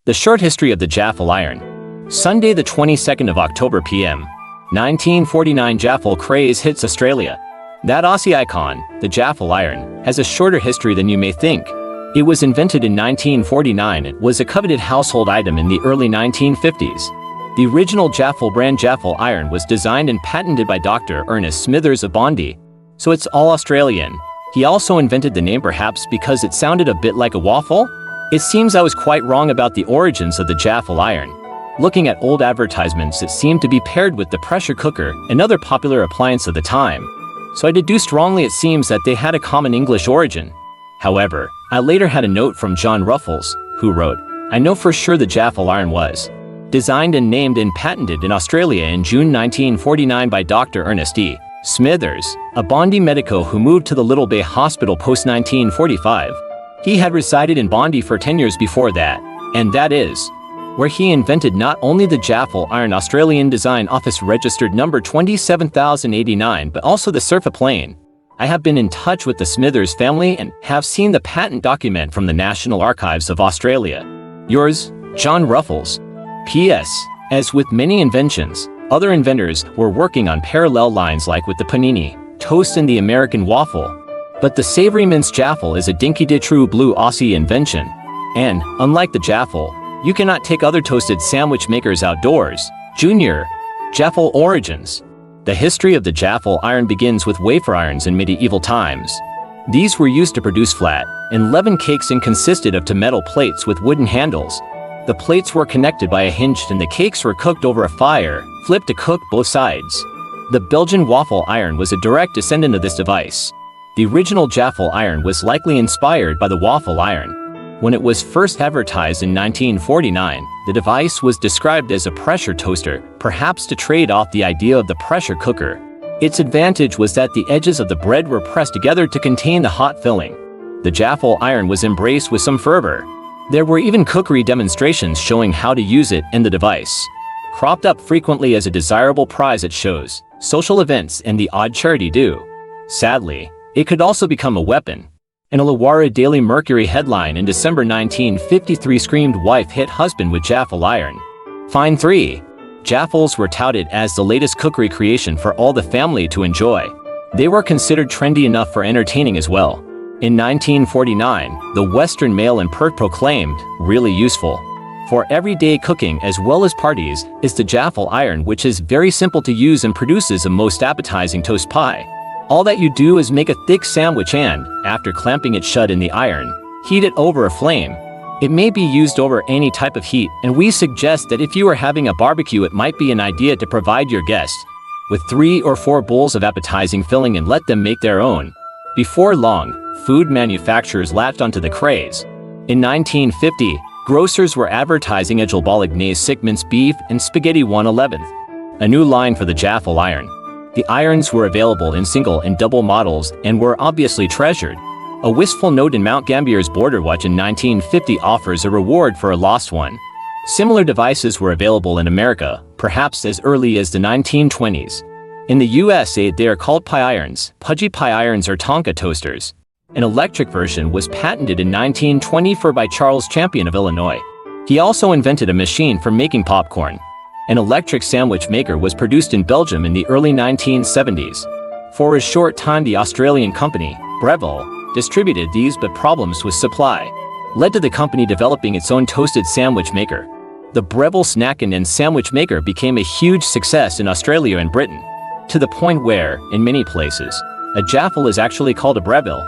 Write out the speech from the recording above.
The short history of the Jaffle Iron. Sunday the 22nd of October p.m. 1949 Jaffle craze hits Australia. That Aussie icon, the Jaffle Iron, has a shorter history than you may think. It was invented in 1949 and was a coveted household item in the early 1950s. The original Jaffle brand Jaffle Iron was designed and patented by Dr. Ernest E.Smithers of Bondi, so it's all Australian. He also invented the name perhaps because it sounded a bit like a waffle? It seems I was quite wrong about the origins of the Jaffle Iron. Looking at old advertisements, it seemed to be paired with the pressure cooker, another popular appliance of the time. So I deduced wrongly. It seems that they had a common English origin. However, I later had a note from John Ruffels, who wrote, "I know for sure the Jaffle Iron was designed and named and patented in Australia in June 1949 by Dr. Ernest E. Smithers, a Bondi medico who moved to the Little Bay Hospital post-1945. He had resided in Bondi for 10 years before that, and that is where he invented not only the Jaffle Iron Australian design office registered number 27089 but also the Surfoplane. I have been in touch with the Smithers family and have seen the patent document from the National Archives of Australia. Yours, John Ruffels. P.S. As with many inventions, other inventors were working on parallel lines like with the panini, toast and the American waffle. But the savory minced Jaffle is a dinky true blue Aussie invention. And, unlike the Jaffle, you cannot take other toasted sandwich makers outdoors. Junior. Jaffle origins. The history of the Jaffle Iron begins with wafer irons in medieval times. These were used to produce flat and leaven cakes and consisted of two metal plates with wooden handles. The plates were connected by a hinge and the cakes were cooked over a fire, flipped to cook both sides. The Belgian waffle iron was a direct descendant of this device. The original Jaffle Iron was likely inspired by the waffle iron. When it was first advertised in 1949, the device was described as a pressure toaster, perhaps to trade off the idea of the pressure cooker. Its advantage was that the edges of the bread were pressed together to contain the hot filling. The Jaffle Iron was embraced with some fervor. There were even cookery demonstrations showing how to use it and the device. Cropped up frequently as a desirable prize at shows, social events, and the odd charity do. Sadly, it could also become a weapon. An Illawarra Daily Mercury headline in December 1953 screamed wife hit husband with Jaffle Iron. Fine 3. Jaffles were touted as the latest cookery creation for all the family to enjoy. They were considered trendy enough for entertaining as well. In 1949, the Western Mail and proclaimed, really useful for everyday cooking as well as parties, is the Jaffle Iron, which is very simple to use and produces a most appetizing toast pie. All that you do is make a thick sandwich and, after clamping it shut in the iron, heat it over a flame. It may be used over any type of heat, and we suggest that if you are having a barbecue, it might be an idea to provide your guests with 3 or 4 bowls of appetizing filling and let them make their own. Before long, food manufacturers latched onto the craze. In 1950, grocers were advertising Edgel Bolognese sick minced beef and spaghetti 1/11th, a new line for the Jaffle Iron. The irons were available in single and double models and were obviously treasured. A wistful note in Mount Gambier's Border Watch in 1950 offers a reward for a lost one. Similar devices were available in America, perhaps as early as the 1920s. In the USA, they are called pie irons, pudgy pie irons, or Tonka toasters. An electric version was patented in 1924 by Charles Champion of Illinois. He also invented a machine for making popcorn. An electric sandwich maker was produced in Belgium in the early 1970s. For a short time, the Australian company, Breville, distributed these, but problems with supply led to the company developing its own toasted sandwich maker. The Breville Snackin' and Sandwich Maker became a huge success in Australia and Britain, to the point where, in many places, a Jaffle is actually called a Breville.